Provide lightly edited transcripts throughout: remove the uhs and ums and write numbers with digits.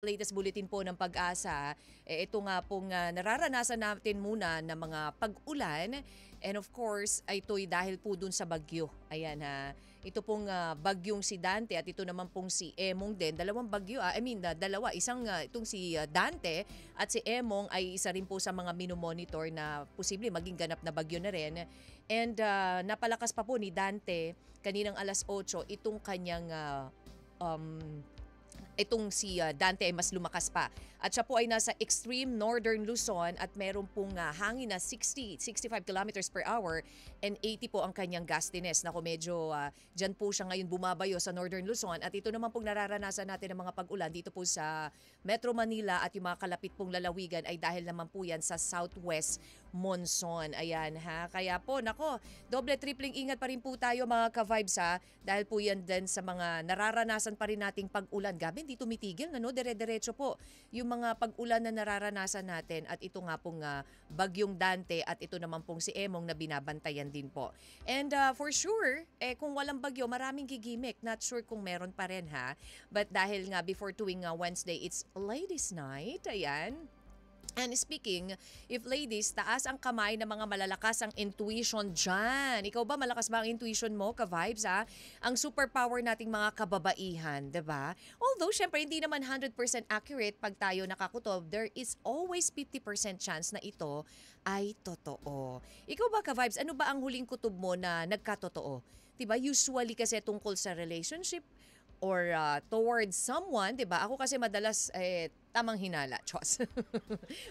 latest bulletin po ng Pag-asa, ito nga pong nararanasan natin muna na mga pag-ulan. And of course, ito'y dahil po dun sa bagyo. Ayan ha. Ito pong bagyong si Dante at ito naman pong si Emong din. Dalawang bagyo, dalawa. Isang itong si Dante at si Emong ay isa rin po sa mga minomonitor na posible maging ganap na bagyo na rin. And napalakas pa po ni Dante kaninang alas 8 itong kanyang itong si Dante ay mas lumakas pa. At siya po ay nasa extreme northern Luzon at meron pong hangin na 65 kilometers per hour and 80 po ang kanyang gustiness. Naku, medyo dyan po siya ngayon bumabayo sa northern Luzon at ito naman pong nararanasan natin ng mga pag-ulan dito po sa Metro Manila at yung mga kalapit pong lalawigan ay dahil naman po yan sa southwest monsoon. Ayan ha. Kaya po, nako, doble-tripling ingat pa rin po tayo mga ka-vibes ha. Dahil po yan din sa mga nararanasan pa rin nating pag-ulan. Gabi, hindi tumitigil na no, dire-diretso po yung mga pag-ulan na nararanasan natin at ito nga pong bagyong Dante at ito naman pong si Emong na binabantayan din po. And for sure, kung walang bagyo, maraming gigimik. Not sure kung meron pa rin ha. But dahil nga before tuwing Wednesday, it's Ladies Night. Ayan. And speaking, if ladies, taas ang kamay ng mga malalakas ang intuition dyan. Ikaw ba, malakas ba ang intuition mo, ka-vibes ha? Ang superpower nating mga kababaihan, diba? Although, syempre, hindi naman 100% accurate pag tayo nakakutob, there is always 50% chance na ito ay totoo. Ikaw ba, ka-vibes, ano ba ang huling kutob mo na nagkatotoo? Diba? Usually kasi tungkol sa relationship or towards someone, diba? Ako kasi madalas, tamang hinala, Chos.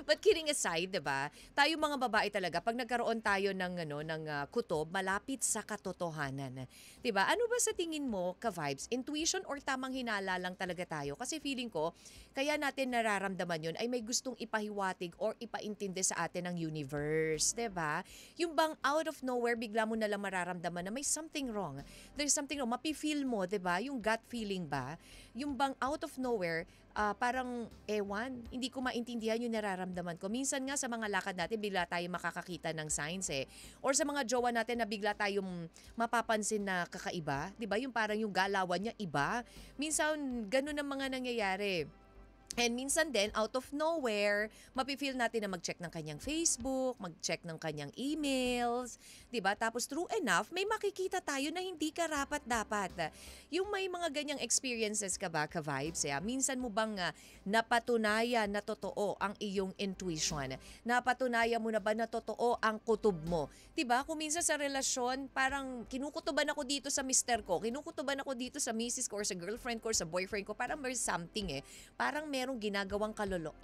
But kidding aside, 'di ba? Tayo mga babae talaga pag nagkaroon tayo ng kutob, malapit sa katotohanan. 'Di ba? Ano ba sa tingin mo, ka-vibes? Intuition or tamang hinala lang talaga tayo? Kasi feeling ko, kaya natin nararamdaman 'yon ay may gustong ipahiwatig or ipaintindi sa atin ng universe, 'di ba? Yung bang out of nowhere bigla mo na lang mararamdaman na may something wrong. There's something wrong. Mapi-feel mo, 'di ba? Yung gut feeling ba? Yung bang out of nowhere parang hindi ko maintindihan yung nararamdaman ko. Minsan nga sa mga lakad natin, bigla tayo makakakita ng signs Or sa mga jowa natin na bigla tayong mapapansin na kakaiba. Diba? Yung parang yung galawan niya iba. Minsan, ganun ang mga nangyayari. And minsan din, out of nowhere, mapifeel natin na mag-check ng kanyang Facebook, mag-check ng kanyang emails, diba? Tapos true enough, may makikita tayo na hindi karapat-dapat. Yung may mga ganyang experiences ka ba, ka-vibes? Minsan mo bang napatunayan na totoo ang iyong intuition? Napatunayan mo na ba na totoo ang kutob mo? Diba? Kung minsan sa relasyon, parang kinukutuban ako dito sa mister ko, kinukutuban ako dito sa misis ko or sa girlfriend ko or sa boyfriend ko, parang there's something parang merong ginagawang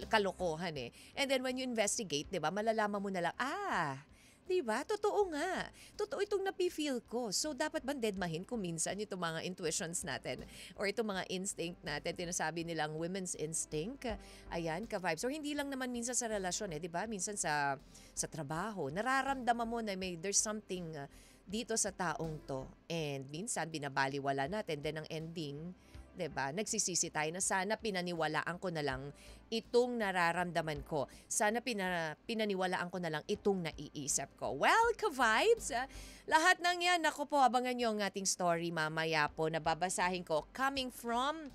kalokohan And then when you investigate, 'di ba, malalaman mo na lang, 'di ba? Totoo nga. Totoo itong napi-feel ko. So dapat bang dedmahin kung minsan itong mga intuitions natin or itong mga instinct natin, tinasabi nilang women's instinct. Ayan, ka-vibes. So hindi lang naman minsan sa relasyon 'di ba? Minsan sa trabaho, nararamdaman mo na there's something dito sa taong to. And minsan binabaliwala natin din ang ending. 'Di ba? Nagsisisi tayo na sana pinaniwalaan ko na lang itong nararamdaman ko. Sana pinaniwalaan ko na lang itong naiisip ko. Well, ka-vibes, lahat ng yan, ako po, abangan nyo ang ating story mamaya po na babasahin ko coming from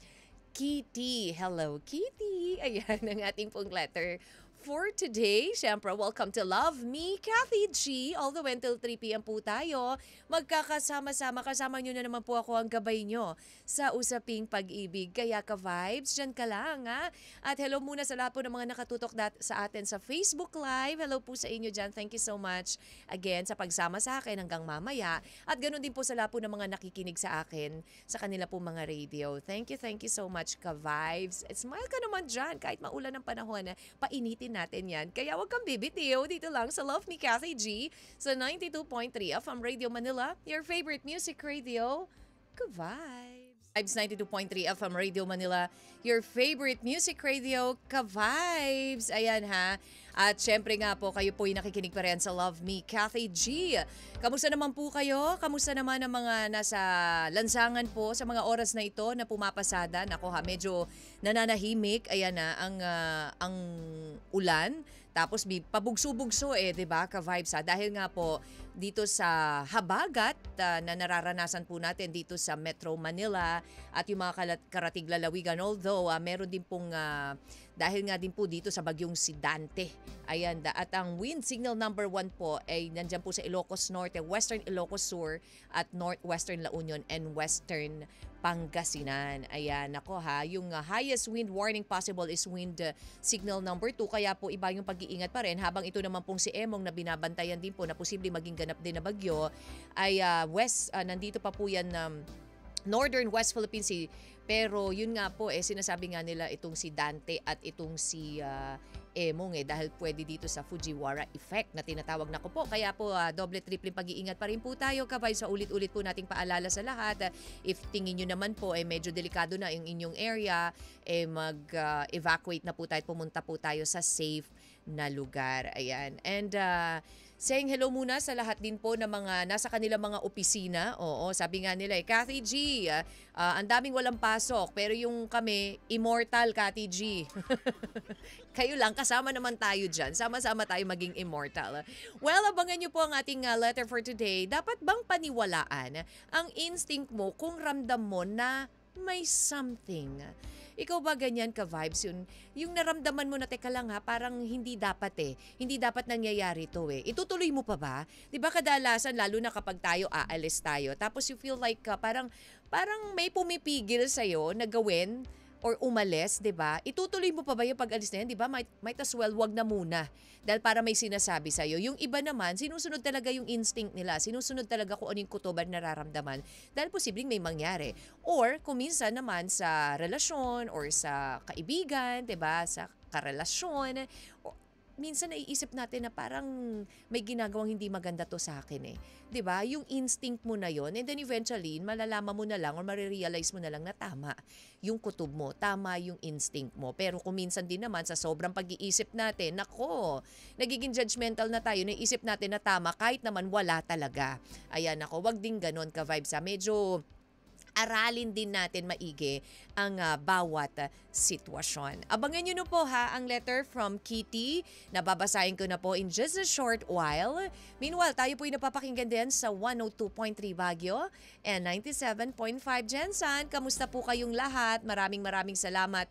Kitty. Hello, Kitty. Ayan ang ating pong letter for today. Siyempre, welcome to Love Me, Kathy G. All the way until 3 p.m. po tayo. Magkakasama-sama. Kasama nyo na naman po ako ang gabay nyo sa usaping pag-ibig. Kaya ka-vibes, dyan ka lang At hello muna sa lahat po ng mga nakatutok sa atin sa Facebook Live. Hello po sa inyo dyan. Thank you so much again sa pagsama sa akin hanggang mamaya. At ganun din po sa lahat po ng mga nakikinig sa akin sa kanila po mga radio. Thank you so much, ka-vibes. Smile ka naman dyan kahit maulan ng panahon. Painitin natin yan. Kaya wag kang bibitiw dito lang sa Love Me, Kathy G sa 92.3 FM Radio Manila, your favorite music radio. Good vibes. Vibes 92.3 FM Radio Manila, your favorite music radio, ka-vibes. Ayan At syempre nga po, kayo po yung nakikinig pa rin sa Love Me, Kathy G. Kamusta naman po kayo? Kamusta naman ang mga nasa lansangan po sa mga oras na ito na pumapasada? Nako medyo nananahimik. Ayan ang ulan. Tapos pabugso-bugso 'di ba, ka-vibes Dahil nga po dito sa habagat na nararanasan po natin dito sa Metro Manila at yung mga karatig lalawigan. Although meron din pong dahil nga din po dito sa bagyong si Dante. Ayan, at ang wind signal number 1 po ay nandyan po sa Ilocos Norte, Western Ilocos Sur at Northwestern La Union and Western Pangasinan. Ayan, ako yung highest wind warning possible is wind signal number 2. Kaya po iba yung pag-iingat pa rin. Habang ito naman pong si Emong na binabantayan din po na posibleng maging ganap din na bagyo ay nandito pa po yan Northern West Philippine Sea. Pero yun nga po sinasabi nga nila itong si Dante at itong si Emong dahil pwede dito sa Fujiwara effect na tinatawag na ko po. Kaya po doble-triple pag-iingat pa rin po tayo kabay sa ulit-ulit po nating paalala sa lahat. If tingin nyo naman po medyo delikado na yung inyong area, mag-evacuate na po tayo, pumunta po tayo sa safe na lugar. Ayan. And saying hello muna sa lahat din po na mga nasa kanilang mga opisina. Oo, sabi nga nila Cathy G, ang daming walang pasok pero yung kami, immortal Cathy G. Kayo lang, kasama naman tayo dyan. Sama-sama tayo maging immortal. Well, abangan nyo po ang ating letter for today. Dapat bang paniwalaan ang instinct mo kung ramdam mo na may something? Ikaw ba ganyan ka-vibes yung naramdaman mo na teka lang parang hindi dapat Hindi dapat nangyayari to Itutuloy mo pa ba? 'Di ba kadalasan lalo na kapag tayo aalis tayo tapos you feel like parang may pumipigil sa na gawin or umalis, 'di ba? Itutuloy mo pa ba yung pag-alis na yan? 'Di ba? Might as well wag na muna. Dahil para may sinasabi sa Yung iba naman, sinusunod talaga yung instinct nila. Sinusunod talaga kung ano yung kutoban nararamdaman. Dahil posibleng may mangyari. Or kung minsan naman sa relasyon or sa kaibigan, 'di ba? Sa karelasyon, minsan naiisip natin na parang may ginagawang hindi maganda to sa akin 'Di ba? Yung instinct mo na yon and then eventually malalaman mo na lang or marirealize mo na lang na tama yung kutob mo, tama yung instinct mo. Pero kung minsan din naman sa sobrang pag-iisip natin, nako, nagiging judgmental na tayo, naisip natin na tama kahit naman wala talaga. Ayan ako, wag din ganon ka-vibes medyo aralin din natin maigi ang bawat sitwasyon. Abangan nyo po ang letter from Kitty. Nababasahin ko na po in just a short while. Meanwhile, tayo po'y napapakinggan din sa 102.3 Baguio and 97.5 Gensan. Kamusta po kayong lahat? Maraming salamat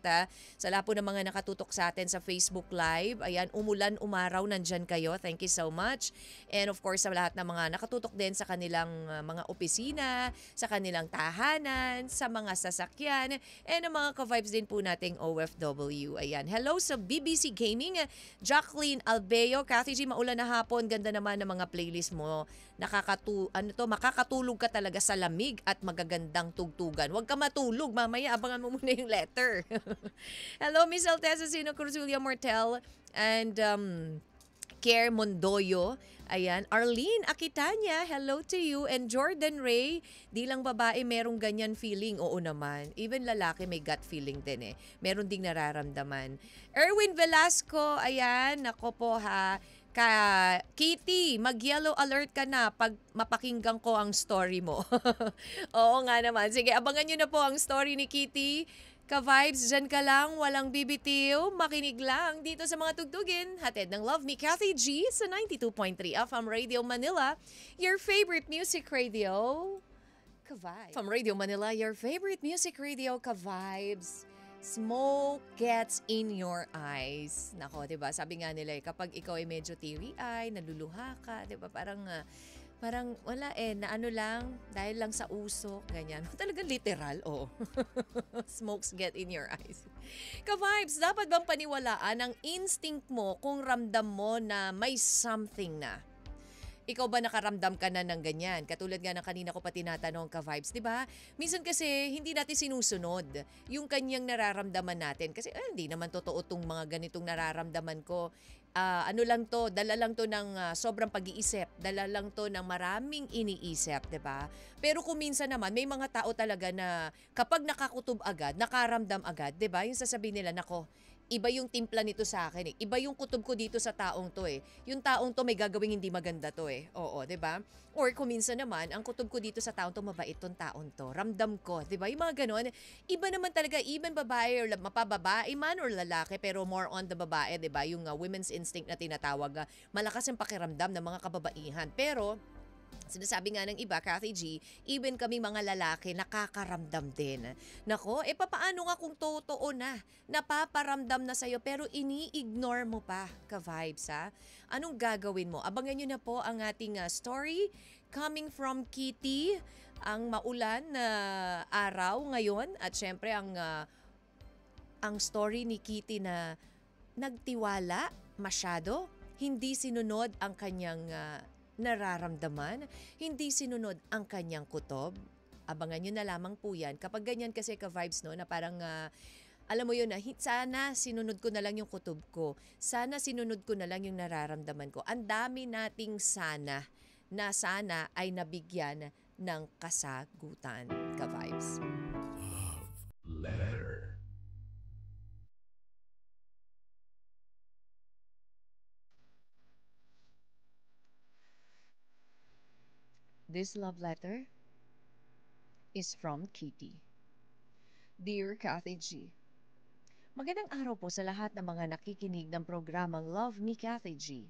sa lahat po ng mga nakatutok sa atin sa Facebook Live. Ayan, umulan, umaraw, nandyan kayo. Thank you so much. And of course, sa lahat ng mga nakatutok din sa kanilang mga opisina, sa kanilang tahanan, sa mga sasakyan, and ang mga ka-vibes din po nating OFW. Ayan. Hello sa BBC Gaming, Jacqueline Albeo. Cathy G, maulan na hapon. Ganda naman ng mga playlist mo. Makakatulog ka talaga sa lamig at magagandang tugtugan. Huwag ka matulog. Mamaya, abangan mo muna yung letter. Hello, Miss Alteza Sino Cruzulia Mortel and Care Mondoyo. Ayan, Arlene Aquitania, hello to you. And Jordan Ray, di lang babae merong ganyan feeling. Oo naman. Even lalaki may gut feeling din Meron ding nararamdaman. Erwin Velasco, ayan, nako po Kitty, mag-yellow alert ka na pag mapakinggan ko ang story mo. Oo nga naman. Sige, abangan nyo na po ang story ni Kitty. Ka-vibes, dyan ka lang, walang bibitiw, makinig lang dito sa mga tugtugin. Hatid ng Love Me, Cathy G sa 92.3 FM Radio Manila, your favorite music radio, ka-vibes. From Radio Manila, your favorite music radio, ka-vibes. Smoke gets in your eyes. Nako, 'di ba? Sabi nga nila kapag ikaw ay medyo teary-eye, naluluha ka, 'di ba? Parang wala na ano lang, dahil lang sa usok, ganyan. Talagang literal, Smokes get in your eyes. Ka-vibes, dapat bang paniwalaan ang instinct mo kung ramdam mo na may something na? Ikaw ba nakaramdam ka na ng ganyan? Katulad nga ng kanina ko pa tinatanong ka-vibes, di ba? Minsan kasi hindi natin sinusunod yung kanyang nararamdaman natin. Kasi hindi naman totoo itong mga ganitong nararamdaman ko. Ano lang to, dala lang to ng sobrang pag-iisip. Dala lang to ng maraming iniisip, di ba? Pero kung minsan naman, may mga tao talaga na kapag nakakutob agad, nakaramdam agad, di ba? Yung sasabihin nila, nako, iba yung timpla nito sa akin Iba yung kutob ko dito sa taong to Yung taong to may gagawing hindi maganda to Oo, 'di ba? Or kung minsan naman, ang kutob ko dito sa taong to mabait tong taong to. Ramdam ko, 'di ba? Yung mga ganoon. Iba naman talaga even babae or mapababae man or lalaki pero more on the babae, 'di ba? Yung women's instinct na tinatawag. Malakas yung pakiramdam ng mga kababaihan. Pero Sinasabi nga ng iba, Kathy G, even kami mga lalaki nakakaramdam din. Nako, papaano nga kung totoo na, napaparamdam na sa'yo pero ini-ignore mo pa, ka-vibes ha? Anong gagawin mo? Abangan nyo na po ang ating story coming from Kitty, ang maulan na araw ngayon at syempre ang story ni Kitty na nagtiwala masyado, hindi sinunod ang kanyang nararamdaman, hindi sinunod ang kanyang kutob. Abangan nyo na lamang po yan. Kapag ganyan kasi ka-vibes no, na parang alam mo yun na sana sinunod ko na lang yung kutob ko. Sana sinunod ko na lang yung nararamdaman ko. Ang dami nating sana na sana ay nabigyan ng kasagutan, ka-vibes. Letter. This love letter is from Kitty. Dear Kathy G, magandang araw po sa lahat ng mga nakikinig ng programang Love Me Kathy G.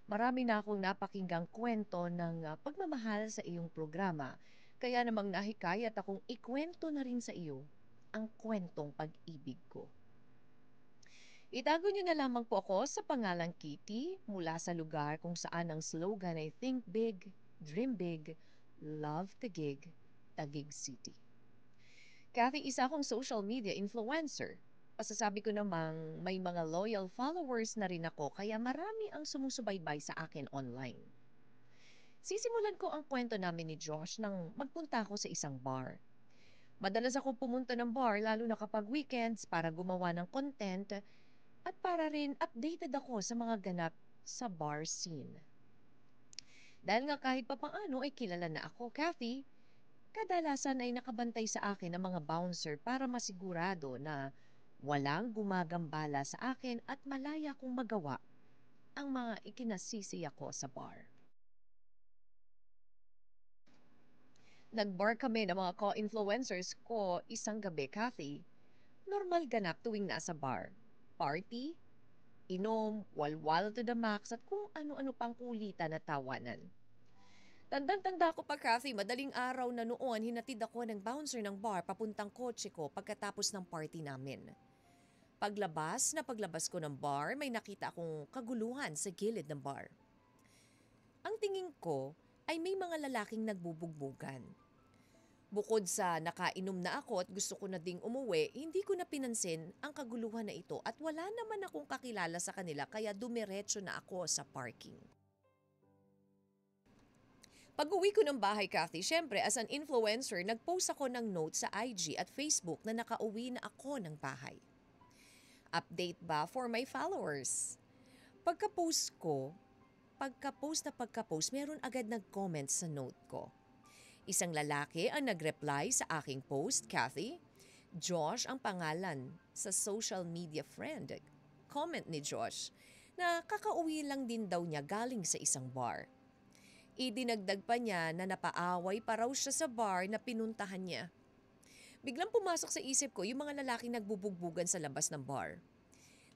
Marami na akong napakinggang kwento ng pagmamahal sa iyong programa, kaya namang nahikayat akong ikwento na rin sa iyo ang kwentong pag-ibig ko. Itago niyo na lamang po ako sa pangalang Kitty mula sa lugar kung saan ang slogan ay Think Big, Dream Big, Love Taguig, Taguig City. Kathy, isa akong social media influencer. Pasasabi ko namang may mga loyal followers na rin ako kaya marami ang sumusubaybay sa akin online. Sisimulan ko ang kwento namin ni Josh nang magpunta ako sa isang bar. Madalas ako pumunta ng bar lalo na kapag weekends para gumawa ng content at para rin updated ako sa mga ganap sa bar scene. Dahil nga kahit papaano ay kilala na ako, Kathy, kadalasan ay nakabantay sa akin ang mga bouncer para masigurado na walang gumagambala sa akin at malaya kong magawa ang mga ikinasisiya ko sa bar. Nag-bar kami ng mga co-influencers ko isang gabi, Kathy. Normal ganap tuwing nasa bar. Party, inom, walwal to the max at kung ano-ano pang kulitan at tawanan. Tandang-tanda ko pa, Kathy, madaling araw na noon hinatid ako ng bouncer ng bar papuntang kotse ko pagkatapos ng party namin. Paglabas ko ng bar, may nakita akong kaguluhan sa gilid ng bar. Ang tingin ko ay may mga lalaking nagbubugbugan. Bukod sa nakainom na ako at gusto ko na ding umuwi, hindi ko na pinansin ang kaguluhan na ito at wala naman akong kakilala sa kanila kaya dumiretso na ako sa parking. Pag-uwi ko ng bahay, Kathy, syempre as an influencer, nag-post ako ng note sa IG at Facebook na nakauwi na ako ng bahay. Update ba for my followers? Pagka-post, meron agad nag-comment sa note ko. Isang lalaki ang nag-reply sa aking post, Kathy. Josh ang pangalan sa social media friend. Comment ni Josh na kakauwi lang din daw niya galing sa isang bar. Idinagdag pa niya na napaaway pa raw siya sa bar na pinuntahan niya. Biglang pumasok sa isip ko yung mga lalaking nagbubugbugan sa labas ng bar.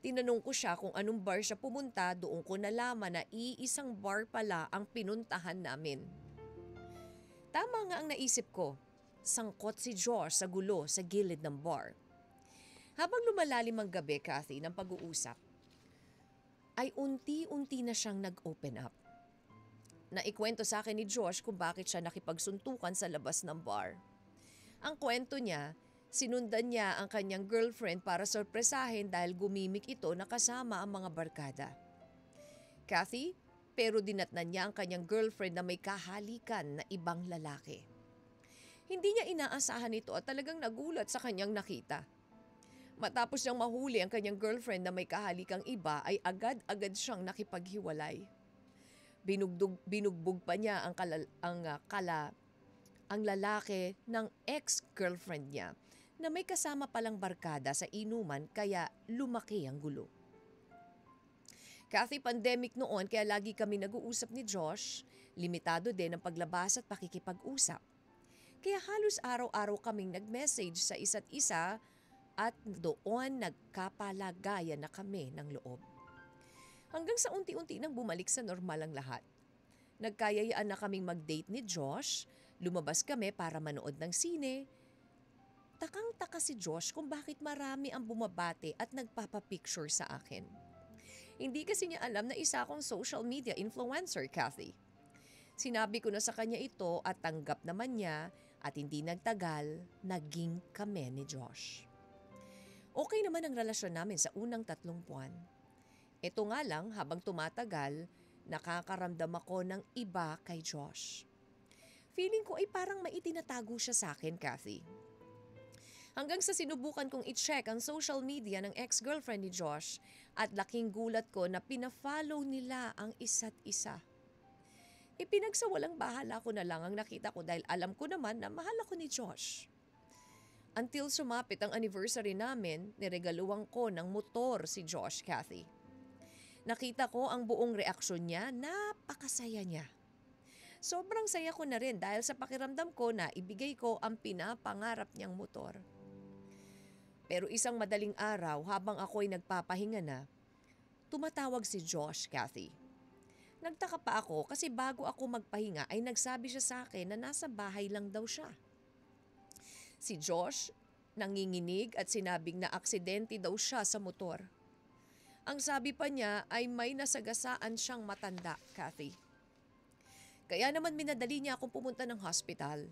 Tinanong ko siya kung anong bar siya pumunta, doon ko nalaman na iisang bar pala ang pinuntahan namin. Tama nga ang naisip ko, sangkot si Josh sa gulo sa gilid ng bar. Habang lumalalim ang gabi, Kathy, ng pag-uusap, ay unti-unti na siyang nag-open up. Naikwento sa akin ni Josh kung bakit siya nakipagsuntukan sa labas ng bar. Ang kwento niya, sinundan niya ang kanyang girlfriend para sorpresahin dahil gumimik ito na kasama ang mga barkada. Kathy, pero dinatnan niya ang kanyang girlfriend na may kahalikan na ibang lalaki. Hindi niya inaasahan ito at talagang nagulat sa kanyang nakita. Matapos niyang mahuli ang kanyang girlfriend na may kahalikang iba ay agad-agad siyang nakipaghiwalay. Binugbog pa niya ang lalaki ng ex-girlfriend niya na may kasama palang barkada sa inuman kaya lumaki ang gulo. Kathy, pandemic noon kaya lagi kami nag-uusap ni Josh, limitado din ang paglabas at pakikipag-usap. Kaya halos araw-araw kaming nag-message sa isa't isa at doon nagkapalagayan na kami ng loob. Hanggang sa unti-unti nang bumalik sa normal ang lahat. Nagkayayaan na kaming mag-date ni Josh, lumabas kami para manood ng sine. Takang-taka si Josh kung bakit marami ang bumabate at nagpapapicture sa akin. Hindi kasi niya alam na isa akong social media influencer, Kathy. Sinabi ko na sa kanya ito at tanggap naman niya at hindi nagtagal, naging kami ni Josh. Okay naman ang relasyon namin sa unang 3 buwan. Ito nga lang, habang tumatagal, nakakaramdam ako ng iba kay Josh. Feeling ko ay parang maitinatago siya sa akin, Kathy. Hanggang sa sinubukan kong i-check ang social media ng ex-girlfriend ni Josh at laking gulat ko na pina-follow nila ang isa't isa. Ipinagsawalang bahala ko na lang ang nakita ko dahil alam ko naman na mahal ako ni Josh. Until sumapit ang anniversary namin, niregaluhan ko ng motor si Josh, Kathy. Nakita ko ang buong reaksyon niya, napakasaya niya. Sobrang saya ko na rin dahil sa pakiramdam ko na ibigay ko ang pinapangarap niyang motor. Pero isang madaling araw habang ako'y nagpapahinga na, tumatawag si Josh, Kathy. Nagtaka pa ako kasi bago ako magpahinga ay nagsabi siya sa akin na nasa bahay lang daw siya. Si Josh nanginginig at sinabing na aksidente daw siya sa motor. Ang sabi pa niya ay may nasagasaan siyang matanda, Kathy. Kaya naman minadali niya akong pumunta ng hospital.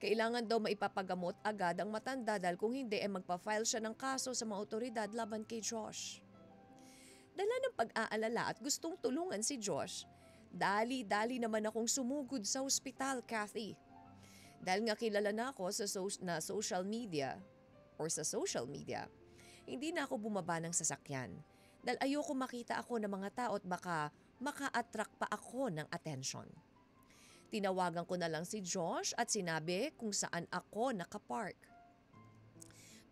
Kailangan daw maipapagamot agad ang matanda dahil kung hindi ay magpa-file siya ng kaso sa mga otoridad laban kay Josh. Dala ng pag-aalala at gustong tulungan si Josh, dali-dali naman akong sumugod sa ospital, Kathy. Dahil nga kilala na ako sa social media, hindi na ako bumaba ng sasakyan. Dahil ayoko makita ako ng mga tao at baka maka-attract pa ako ng attention. Tinawagan ko na lang si Josh at sinabi kung saan ako nakapark.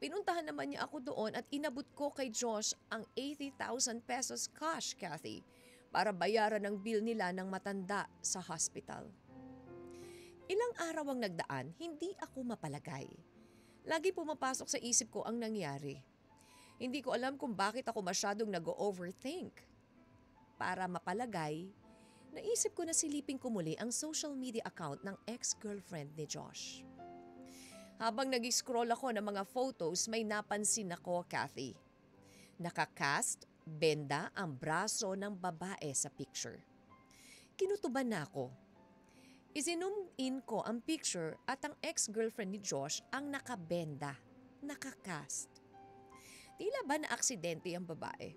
Pinuntahan naman niya ako doon at inabot ko kay Josh ang 80,000 pesos cash, Kathy, para bayaran ang bill nila ng matanda sa hospital. Ilang araw ang nagdaan, hindi ako mapalagay. Lagi pumapasok sa isip ko ang nangyari. Hindi ko alam kung bakit ako masyadong nag-overthink. Para mapalagay, naisip ko na silipin ko muli ang social media account ng ex-girlfriend ni Josh. Habang nag-scroll ako ng mga photos, may napansin ako, Kathy. Nakakast, benda ang braso ng babae sa picture. Kinutuban na ako. Isinum in ko ang picture at ang ex-girlfriend ni Josh ang nakabenda, nakakast. Tila ba na aksidente ang babae?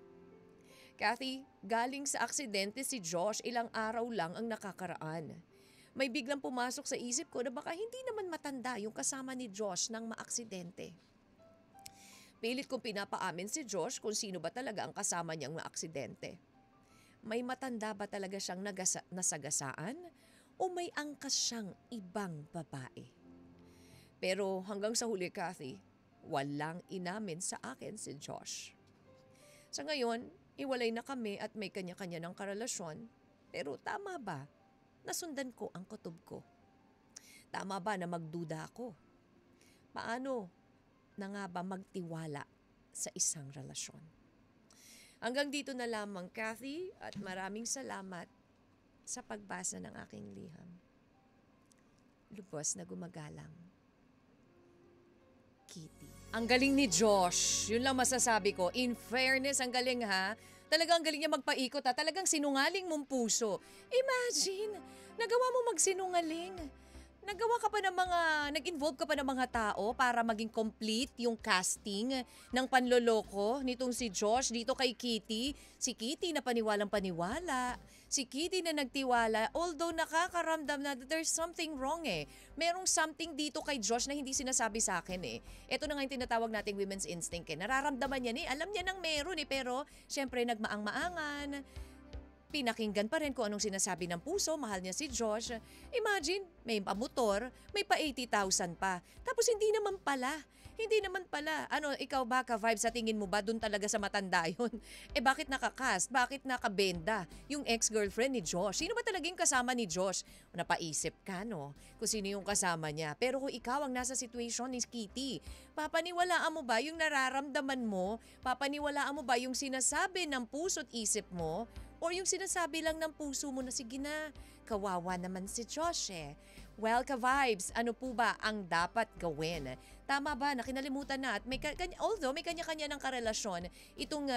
Kathy, galing sa aksidente si Josh, ilang araw lang ang nakakaraan. May biglang pumasok sa isip ko na baka hindi naman matanda yung kasama ni Josh nang maaksidente. Pilit kong pinapaamin si Josh kung sino ba talaga ang kasama niyang maaksidente. May matanda ba talaga siyang nasagasaan o may angkas siyang ibang babae? Pero hanggang sa huli, Kathy, walang inamin sa akin si Josh. Sa ngayon, iwalay na kami at may kanya-kanya ng karelasyon. Pero tama ba? Nasundan ko ang kutob ko. Tama ba na magduda ako? Paano na nga ba magtiwala sa isang relasyon? Hanggang dito na lamang, Kathy, at maraming salamat sa pagbasa ng aking liham. Lubos na gumagalang. Kitty. Ang galing ni Josh. Yun lang masasabi ko. In fairness, ang galing ha. Talagang galing niya magpaikot ha. Talagang sinungaling mong puso. Imagine, nagawa mo magsinungaling. Nagawa ka pa ng mga, nag-involve ka pa ng mga tao para maging complete yung casting ng panloloko nitong si Josh dito kay Kitty. Si Kitty na paniwalang paniwala. Si Kitty na nagtiwala, although nakakaramdam na there's something wrong eh. Merong something dito kay Josh na hindi sinasabi sa akin eh. Ito na nga yung tinatawag nating women's instinct eh. Nararamdaman niya eh, alam niya nang meron eh, pero syempre nagmaang-maangan. Pinakinggan pa rin kung anong sinasabi ng puso, mahal niya si Josh. Imagine, may pamotor, may pa 80,000 pa. Tapos hindi naman pala. Ano, ikaw ba ka-vibe sa tingin mo ba dun talaga sa matanda yun? Bakit nakakast? Bakit nakabenda yung ex-girlfriend ni Josh? Sino ba talaga yung kasama ni Josh? Napaisip ka, no? Kung sino yung kasama niya. Pero kung ikaw ang nasa situation ni Kitty, papaniwalaan mo ba yung nararamdaman mo? Papaniwalaan mo ba yung sinasabi ng puso't isip mo? Or yung sinasabi lang ng puso mo na sige na, kawawa naman si Josh eh. Well, ka-vibes, ano po ba ang dapat gawin? Tama ba na kinalimutan na at although may kanya-kanya ng karelasyon itong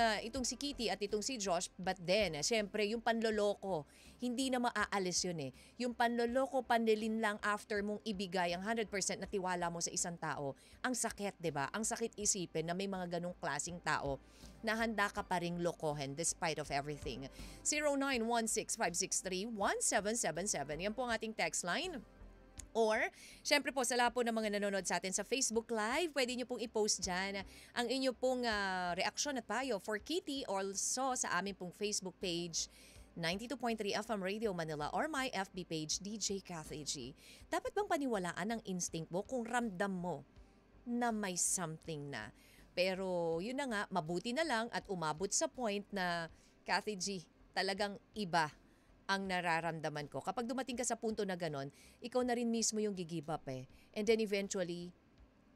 si Kitty at itong si Josh, but then syempre yung panloloko, hindi na maaalis yun eh. Yung panloloko, panlilin lang after mong ibigay ang 100% na tiwala mo sa isang tao. Ang sakit, 'di ba? Ang sakit isipin na may mga ganong klasing tao na handa ka pa ring lokohin despite of everything. 0916-563-1777. Yan po ang ating text line. Or, syempre po, sa lahat po ng mga nanonood sa atin sa Facebook Live, pwede nyo pong i-post dyan ang inyo pong reaksyon at payo for Kitty, also sa aming pong Facebook page, 92.3 FM Radio Manila or my FB page, DJ Cathy G. Dapat bang paniwalaan ang instinct mo kung ramdam mo na may something na? Pero yun na nga, mabuti na lang at umabot sa point na Cathy G, talagang iba ang nararamdaman ko. Kapag dumating ka sa punto na ganon, ikaw na rin mismo yung give up eh. And then eventually,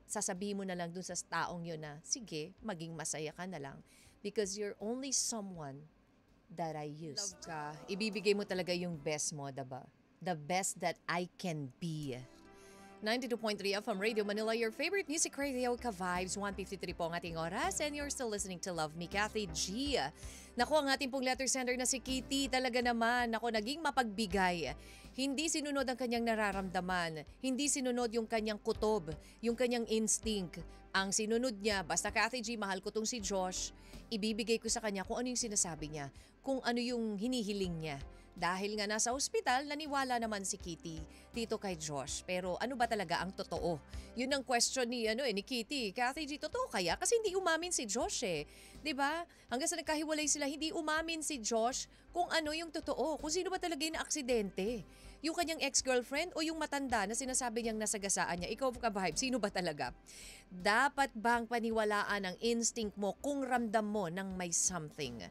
sasabihin mo na lang dun sa taong yun na, sige, maging masaya ka na lang. Because you're only someone that I used. Love ka, ibibigay mo talaga yung best mo, diba? The best that I can be. 92.3 FM Radio Manila, your favorite music radio, ka-vibes. 1:53 po ang ating oras and you're still listening to Love Me, Cathy G. Naku, ang ating pong letter sender na si Kitty, talaga naman, naku, naging mapagbigay. Hindi sinunod ang kanyang nararamdaman, hindi sinunod yung kanyang kutob, yung kanyang instinct. Ang sinunod niya, basta Cathy G, mahal ko tong si Josh, ibibigay ko sa kanya kung ano yung sinasabi niya, kung ano yung hinihiling niya. Dahil nga nasa ospital, naniwala naman si Kitty dito kay Josh. Pero ano ba talaga ang totoo? Yun ang question ni Kitty. Cathy G, totoo kaya? Kasi hindi umamin si Josh eh. 'Di ba? Hanggang sa nagkahiwalay sila, hindi umamin si Josh kung ano yung totoo. Kung sino ba talaga yung aksidente. Yung kanyang ex-girlfriend o yung matanda na sinasabi niyang nasagasaan niya. Ikaw ka-vibe, sino ba talaga? Dapat bang paniwalaan ang instinct mo kung ramdam mo ng may something?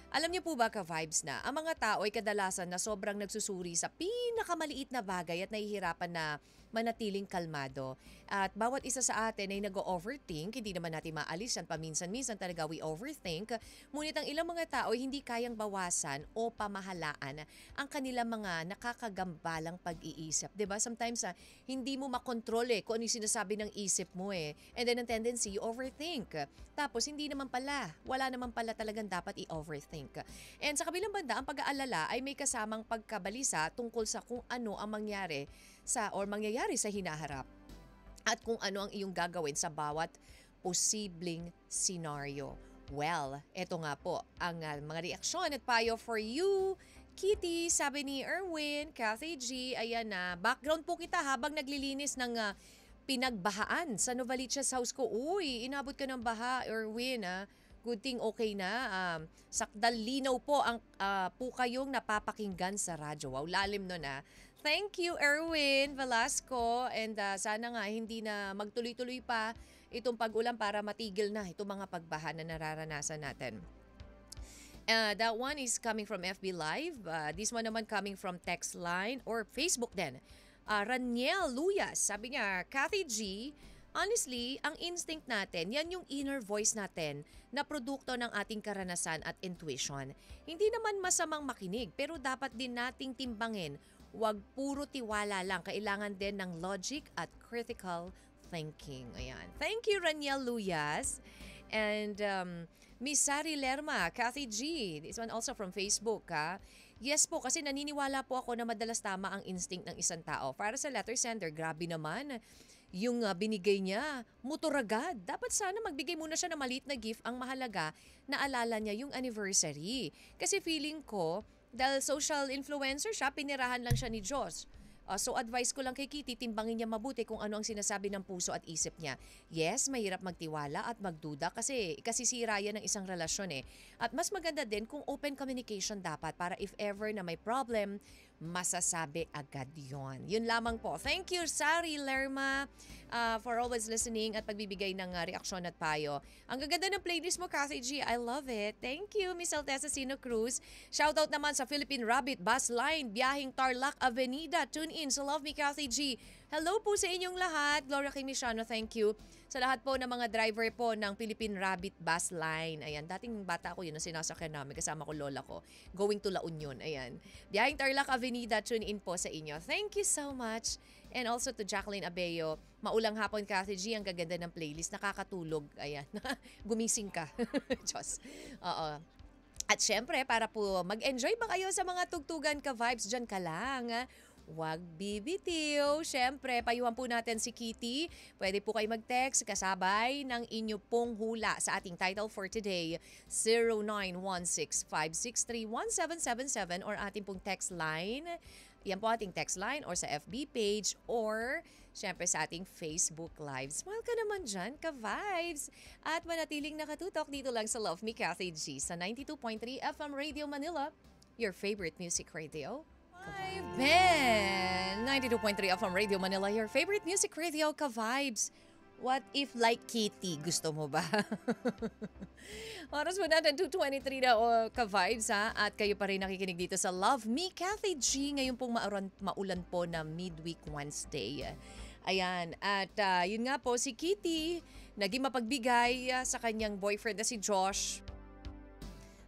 Alam niyo po ba ka-vibes na ang mga tao ay kadalasan na sobrang nagsusuri sa pinakamaliit na bagay at nahihirapan na manatiling kalmado. At bawat isa sa atin ay nag-overthink, hindi naman natin maalis yan, paminsan-minsan talaga we overthink. Ngunit ang ilang mga tao ay hindi kayang bawasan o pamahalaan ang kanilang mga nakakagambalang pag-iisip. 'Di ba? Sometimes hindi mo makontrol kung ano yung sinasabi ng isip mo eh. And then ang tendency, you overthink. Tapos hindi naman pala, wala naman pala talagang dapat i-overthink. And sa kabilang banda, ang pag-aalala ay may kasamang pagkabalisa tungkol sa kung ano ang mangyayari sa hinaharap at kung ano ang iyong gagawin sa bawat posibleng scenario. Well, eto nga po ang mga reaksyon at payo for you, Kitty. Sabi ni Erwin, Cathy G, ayan na, background po kita habang naglilinis ng pinagbahaan sa Novaliches house ko. Uy, inabot ka ng baha, Erwin Good thing okay na. Sakdal linaw po ang po kayong napapakinggan sa radyo. Wow, lalim nun Thank you, Erwin Velasco. And sana nga hindi na magtuloy-tuloy pa itong pag-ulan para matigil na itong mga pagbaha na nararanasan natin. That one is coming from FB Live. This one naman coming from text line or Facebook din. Raniel Luyas, sabi niya, Cathy G, honestly, ang instinct natin, yan yung inner voice natin na produkto ng ating karanasan at intuition. Hindi naman masamang makinig, pero dapat din nating timbangin. Huwag puro tiwala lang, kailangan din ng logic at critical thinking. Ayan. Thank you, Raniel Luyas. And Miss Sari Lerma, Cathy G, this one also from Facebook Yes po, kasi naniniwala po ako na madalas tama ang instinct ng isang tao. Para sa letter sender, grabe naman. Yung binigay niya, motor agad. Dapat sana magbigay muna siya ng maliit na gift. Ang mahalaga, naalala niya yung anniversary. Kasi feeling ko, dahil social influencer siya, pinirahan lang siya ni Diyos. So advice ko lang kay Kitty, timbangin niya mabuti kung ano ang sinasabi ng puso at isip niya. Yes, mahirap magtiwala at magduda kasi ikasisira yan ng isang relasyon At mas maganda din kung open communication dapat para if ever na may problem, masasabi agad yon. Yun lamang po. Thank you, Sari Lerma, for always listening at pagbibigay ng reaksyon at payo. Ang gaganda ng playlist mo, Cathy G. I love it. Thank you, Miss Altesa Sino Cruz. Shoutout naman sa Philippine Rabbit Bus Line, biyahing Tarlac Avenida. Tune in sa Love Me, Cathy G. Hello po sa inyong lahat. Gloria Kimishano, thank you. Sa lahat po ng mga driver po ng Philippine Rabbit Bus Line. Ayan, dating bata ako yun ang sinasakyan namin kasama ko lola ko. Going to La Union. Ayan. Biyahing Tarlac Avenida, tune in po sa inyo. Thank you so much. And also to Jacqueline Abeo. Maulang hapon, Kathy G. Ang gaganda ng playlist. Nakakatulog. Ayan. Gumising ka. Diyos. Oo. At syempre, para po mag-enjoy ba kayo sa mga tugtugan ka-vibes, dyan ka lang. Huwag bibitiw. Syempre, payuhan po natin si Kitty. Pwede po kayo mag-text kasabay ng inyo pong hula sa ating title for today, 0916-563-1777 or ating pong text line. Yan po ating text line or sa FB page or syempre sa ating Facebook Live. Smile ka naman dyan, ka-vibes. At manatiling nakatutok dito lang sa Love Me Kathy G sa 92.3 FM Radio Manila, your favorite music radio. I've been 92.3 FM Radio Manila, your favorite music radio, ka-vibes. What if like Kitty? Gusto mo ba? Oras mo natin 2:23 na ka-vibes ha. At kayo pa rin nakikinig dito sa Love Me Kathy G. Ngayon pong maulan po na midweek Wednesday. Ayan. At yun nga po si Kitty naging mapagbigay sa kanyang boyfriend na si Josh,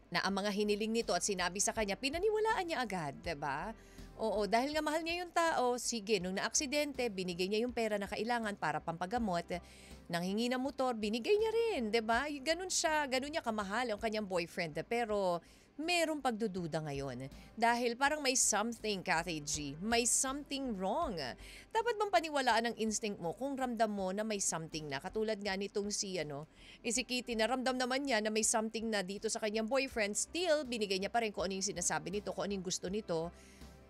na ang mga hiniling nito at sinabi sa kanya, pinaniwalaan niya agad, 'di ba? Oo, dahil nga mahal niya yung tao, sige, nung naaksidente, binigay niya yung pera na kailangan para pampagamot. Nanghingi ng motor, binigay niya rin, 'di ba? Ganun siya, ganun niya kamahal ang kanyang boyfriend. Pero merong pagdududa ngayon. Dahil parang may something, Kathy G. May something wrong. Dapat bang paniwalaan ang instinct mo kung ramdam mo na may something na? Katulad nga nitong si Kitty, na ramdam naman niya na may something na dito sa kanyang boyfriend. Still, binigay niya pa rin kung ano yung sinasabi nito, kung ano yung gusto nito.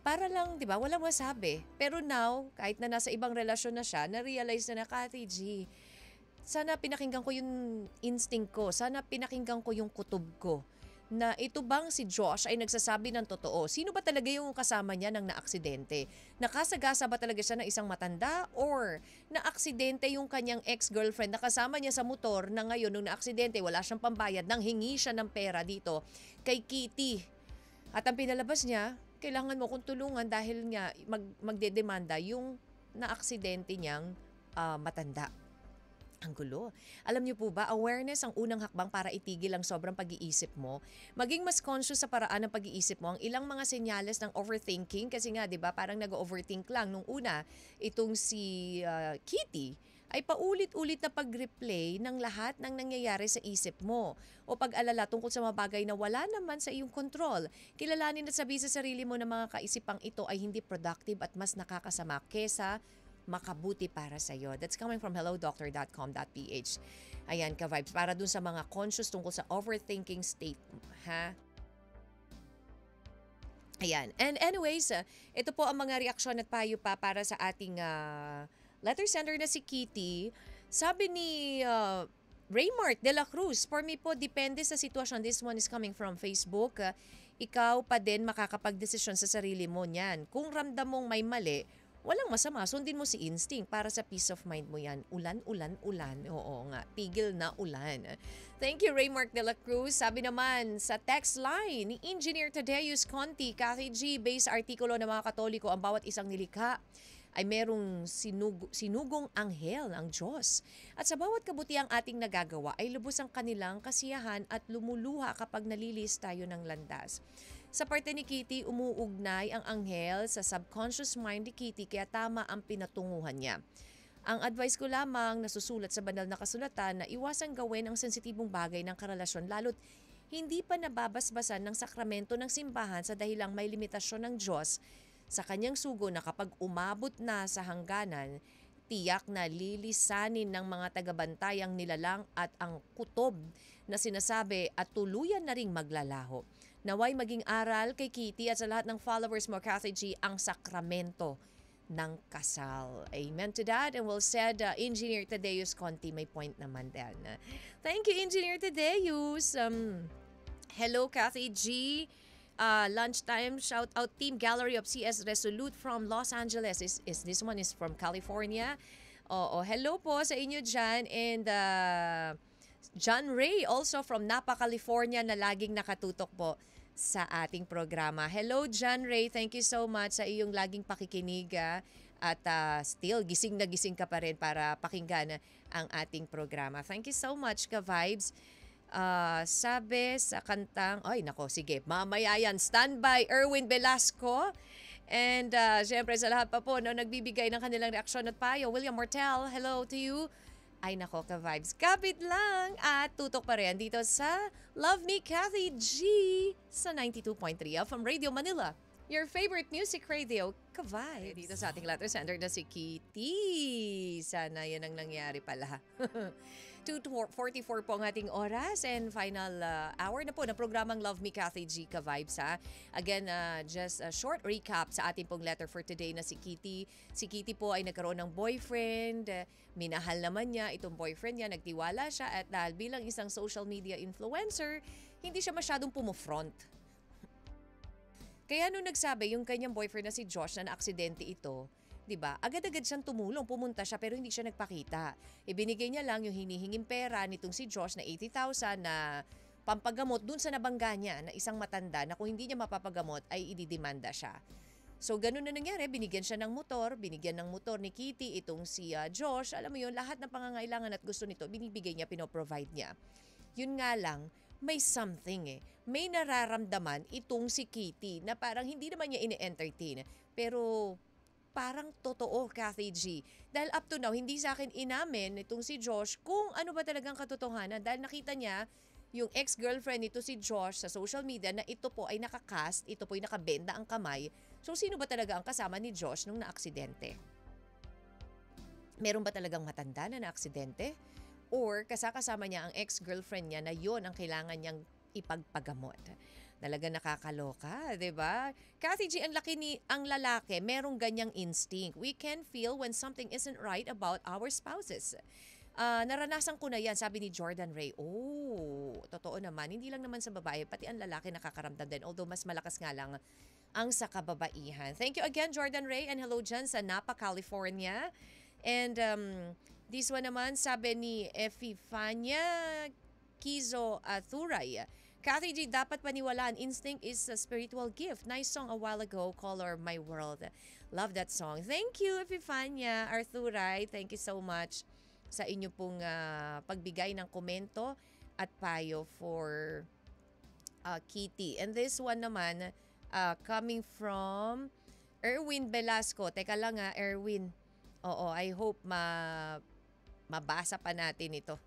Para lang, di ba, walang masabi. Pero now, kahit na nasa ibang relasyon na siya, na-realize na Kathy G, sana pinakinggan ko yung instinct ko. Sana pinakinggan ko yung kutob ko. Na ito bang si Josh ay nagsasabi ng totoo? Sino ba talaga yung kasama niya nang naaksidente? Nakasagasa ba talaga siya ng isang matanda? Or naaksidente yung kanyang ex-girlfriend na kasama niya sa motor na ngayon nung naaksidente wala siyang pambayad nang hingi siya ng pera dito kay Kitty? At ang pinalabas niya, kailangan mo kong tulungan dahil nga magdedemanda yung naaksidente niyang matanda. Ang gulo. Alam niyo po ba, awareness ang unang hakbang para itigil ang sobrang pag-iisip mo. Maging mas conscious sa paraan ng pag-iisip mo. Ang ilang mga senyales ng overthinking, kasi nga 'di ba parang nag-overthink lang nung una itong si Kitty, ay paulit-ulit na pag-replay ng lahat ng nangyayari sa isip mo o pag-alala tungkol sa mga bagay na wala naman sa iyong kontrol. Kilalanin at sabihin sa sarili mo na mga kaisipang ito ay hindi productive at mas nakakasama kesa makabuti para sa iyo. That's coming from hellodoctor.com.ph. Ayan, ka-vibes. Para dun sa mga conscious tungkol sa overthinking state. Ha? Ayan. And anyways, ito po ang mga reaksyon at payo pa para sa ating letter sender na si Kitty. Sabi ni Raymart de la Cruz, for me po, depende sa sitwasyon. This one is coming from Facebook. Ikaw pa din makakapag-desisyon sa sarili mo niyan. Kung ramdam mong may mali, walang masama. Sundin mo si instinct para sa peace of mind mo yan. Ulan, ulan, ulan. Oo nga, tigil na ulan. Thank you, Raymark de la Cruz. Sabi naman sa text line ni Engineer Tadeus Conti, Kathy G, base artikulo ng mga Katoliko, ang bawat isang nilikha ay merong sinugong anghel, ang Diyos. At sa bawat kabutiang ating nagagawa ay lubos ang kanilang kasiyahan at lumuluha kapag nalilis tayo ng landas. Sa parte ni Kitty, umuugnay ang anghel sa subconscious mind ni Kitty kaya tama ang pinatunguhan niya. Ang advice ko lamang nasusulat sa banal na kasulatan na iwasang gawin ang sensitibong bagay ng karelasyon lalo't hindi pa nababasbasan ng sakramento ng simbahan sa dahilang may limitasyon ng Diyos sa kanyang sugo na kapag umabot na sa hangganan, tiyak na lilisanin ng mga tagabantayang nilalang at ang kutob na sinasabi at tuluyan na ring maglalaho. Naway maging aral kay Kitty at sa lahat ng followers mo, Kathy G, ang sakramento ng kasal. Amen to that. And well said, Engineer Tadeus Conti, may point naman din. Thank you, Engineer Tadeus. Hello, Kathy G. Lunchtime, shout out Team Gallery of CS Resolute from Los Angeles. This one is from California. Oo, hello po sa inyo dyan. And John Ray also from Napa, California na laging nakatutok po sa ating programa. Hello John Ray, thank you so much sa iyong laging pakikinig. At still, gising na gising ka pa rin para pakinggan ang ating programa. Thank you so much, Ka-Vibes. Sabi sa kantang, ay nako, sige, mamaya yan. Standby, Erwin Velasco. And syempre sa lahat pa po, no, nagbibigay ng kanilang reaksyon at payo. William Mortel, hello to you. Ay nako, Ka-Vibes, kapit lang at tutok pa rin dito sa Love Me Kathy G sa 92.3 from Radio Manila. Your favorite music radio, Ka-Vibes. Dito sa ating letter sender na si Kitty. Sana yan ang nangyari pala. 2:44 po ang ating oras and final hour na po ng programang Love Me Kathy G, Ka-Vibes, ha. Again, just a short recap sa ating pong letter for today na si Kitty. Si Kitty po ay nagkaroon ng boyfriend. Minahal naman niya itong boyfriend niya. Nagtiwala siya at dahil bilang isang social media influencer, hindi siya masyadong pumufront. Kaya nung nagsabi yung kanyang boyfriend na si Josh na naaksidente ito, 'di ba? Agad-agad siyang tumulong, pumunta siya pero hindi siya nagpakita. Ibinigay niya lang yung hinihinging pera nitong si Josh na 80,000 na pampagamot dun sa nabangga niya na isang matanda na kung hindi niya mapapagamot ay ididemanda siya. So ganun na nangyari, binigyan siya ng motor, binigyan ng motor ni Kitty itong si Josh. Alam mo yun, lahat ng pangangailangan at gusto nito, binibigay niya, pinoprovide niya. Yun nga lang, may something May nararamdaman itong si Kitty na parang hindi naman niya ini-entertain. Pero parang totoo, Kathy G. Dahil up to now, hindi sa akin inamin itong si Josh kung ano ba talagang katotohanan. Dahil nakita niya yung ex-girlfriend nito si Josh sa social media na ito po ay nakakast, ito po ay nakabenda ang kamay. So sino ba talaga ang kasama ni Josh nung naaksidente? Meron ba talagang matanda na naaksidente? Or kasama niya ang ex-girlfriend niya na yon ang kailangan niyang ipagpagamot. Talaga nakakaloka, 'di ba? Kathy G, ang lalaki, merong ganyang instinct. We can feel when something isn't right about our spouses. Naranasan ko na yan, sabi ni Jordan Ray. Oh, totoo naman. Hindi lang naman sa babae, pati ang lalaki nakakaramdam din. Although mas malakas nga lang ang sa kababaihan. Thank you again, Jordan Ray, and hello dyan sa Napa, California. And this one naman, sabi ni Epifania Kizo Thuray. Kathy G, dapat paniwalaan. Instinct is a spiritual gift. Nice song a while ago, Color My World. Love that song. Thank you, Epifania Arthuray. Thank you so much sa inyo pong pagbigay ng komento at payo for Kitty. And this one naman, coming from Erwin Velasco. Teka lang Erwin. Oo, I hope mabasa pa natin ito.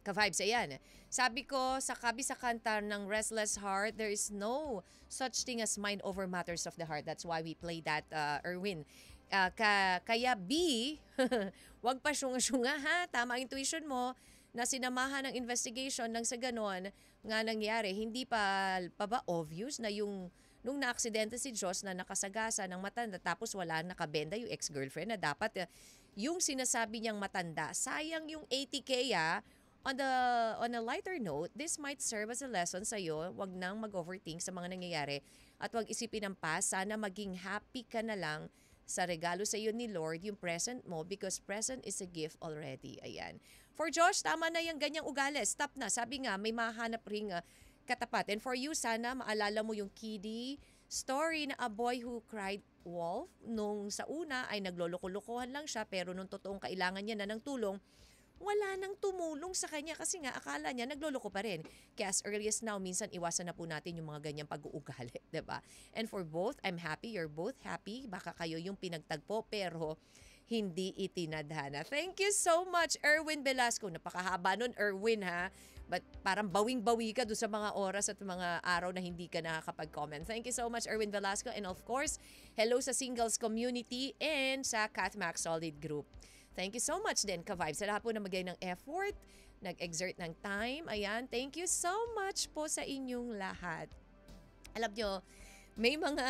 Ka-Vibes, ayan. Sabi ko, sa kanta ng Restless Heart, there is no such thing as mind over matters of the heart. That's why we play that, Erwin. Kaya B, wag pa syunga-syunga ha. Tama ang intuition mo na sinamahan ng investigation lang sa ganon nga nangyari. Hindi pa ba obvious na yung nung na-aksidente si Josh na nakasagasa ng matanda tapos wala nakabenda yung ex-girlfriend na dapat yung sinasabi niyang matanda, sayang yung 80K On a lighter note, this might serve as a lesson sa iyo. Wag nang mag-overthink sa mga nangyayari at wag isipin ng past. Sana maging happy ka na lang sa regalo sa iyo ni Lord, yung present mo, because present is a gift already. Ayan. For Josh, tama na yung ganyang ugali. Stop na. Sabi nga, may mahanap ring katapat. And for you, sana maalala mo yung kiddie story na a boy who cried wolf. Nung sa una ay nagloloko-lokohan lang siya, pero nung totoong kailangan niya na ng tulong, wala nang tumulong sa kanya kasi nga akala niya nagloloko pa rin. Kaya as early as now, minsan iwasan na po natin yung mga ganyang pag-uugali, diba? And for both, I'm happy, you're both happy. Baka kayo yung pinagtagpo pero hindi itinadhana. Thank you so much, Erwin Velasco. Napakahaba nun, Erwin, ha? But parang bawing-bawi ka doon sa mga oras at mga araw na hindi ka nakakapag-comment. Thank you so much, Erwin Velasco. And of course, hello sa singles community and sa Kathmax Solid Group. Thank you so much din, Ka-Vibes. Sa lahat po na magay ng effort, nag-exert ng time. Ayan, thank you so much po sa inyong lahat. Alam nyo, may mga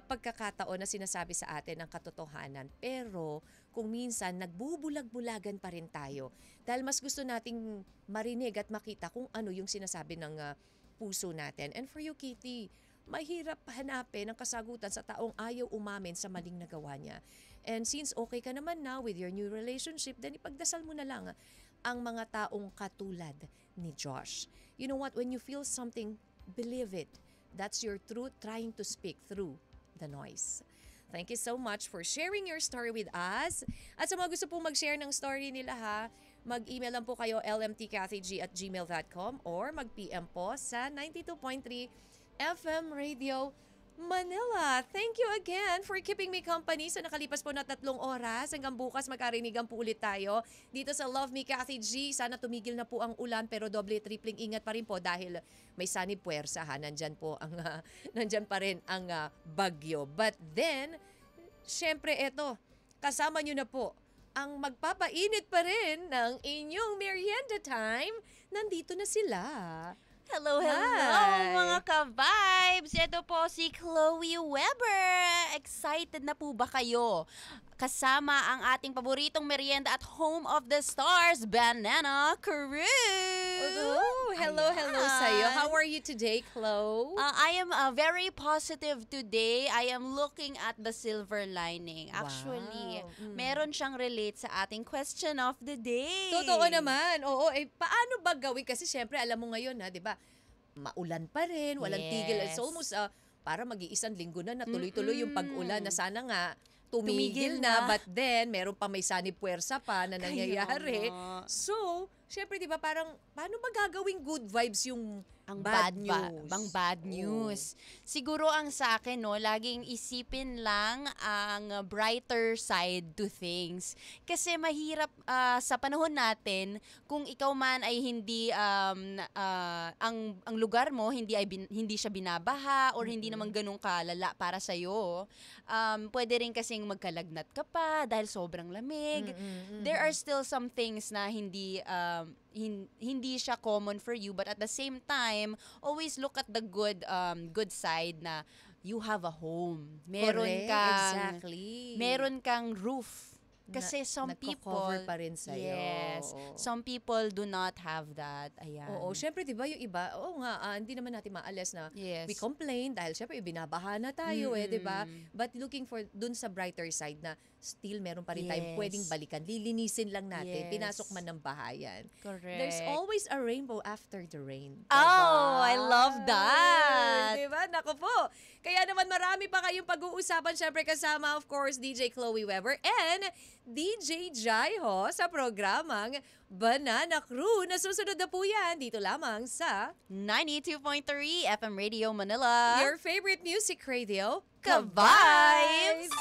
pagkakataon na sinasabi sa atin ang katotohanan. Pero kung minsan, nagbubulag-bulagan pa rin tayo. Dahil mas gusto nating marinig at makita kung ano yung sinasabi ng puso natin. And for you, Kitty, mahirap hanapin ang kasagutan sa taong ayaw umamin sa maling nagawa niya. And since okay ka naman now with your new relationship, then ipagdasal mo na lang ang mga taong katulad ni Josh. You know what? When you feel something, believe it. That's your truth trying to speak through the noise. Thank you so much for sharing your story with us. At sa mga gusto pong mag-share ng story nila ha, mag-email lang po kayo lmtkathyg@gmail.com or mag-PM po sa 92.3 FM Radio Manila. Thank you again for keeping me company sa nakalipas po na 3 oras. Hanggang bukas magkarinigan po ulit tayo dito sa Love Me Kathy G. Sana tumigil na po ang ulan pero doble tripling ingat pa rin po dahil may sanib puwersa ha. Nandyan po ang nandyan pa rin ang bagyo. But then, syempre eto, kasama nyo na po ang magpapainit pa rin ng inyong merienda time. Nandito na sila. Hello, Hi! mga ka-vibes! Ito po si Chloe Weber. Excited na po ba kayo? Kasama ang ating paboritong merienda at home of the stars, Banana Crew! Oh, hello sa'yo. How are you today, Chloe? I am very positive today. I am looking at the silver lining. Actually, meron siyang relate sa ating question of the day. Totoo naman. Oo, paano ba gawin? Kasi syempre, alam mo ngayon, di ba, maulan pa rin, walang tigil. It's almost para mag-iisang linggo na tuloy-tuloy yung pag-ulan na sana nga tumigil na. But then, meron pa may sanib puwersa pa na nangyayari. So, syempre, di ba, parang, paano ba gagawing good vibes yung bad news? Ang bad news. Siguro ang sa akin, no, laging isipin lang ang brighter side to things. Kasi mahirap sa panahon natin, kung ikaw man ay hindi, ang lugar mo, hindi siya binabaha or hindi naman ganun kalala para sa'yo, pwede rin kasing magkalagnat ka pa dahil sobrang lamig. There are still some things na hindi siya common for you, but at the same time, always look at the good side na you have a home. Meron kang roof. Kasi some people pa rin sa'yo. Yes. Some people do not have that. Ayan. Oo, syempre 'di ba yung iba, hindi naman natin maalis na we Yes. complain dahil syempre binabaha na tayo 'di ba? But looking for dun sa brighter side na still meron pa rin tayong Yes. pwedeng balikan. Lilinisin lang natin, Yes. pinasok man ng bahayan. Correct. There's always a rainbow after the rain. Oh, I love that. Diba? Naku po. Kaya naman marami pa kayong pag-uusapan. Syempre kasama, of course, DJ Chloe Weber and DJ Jai Ho sa programang Banana Crew. Nasusunod na po yan dito lamang sa 92.3 FM Radio Manila. your favorite music radio, Ka-Vibes!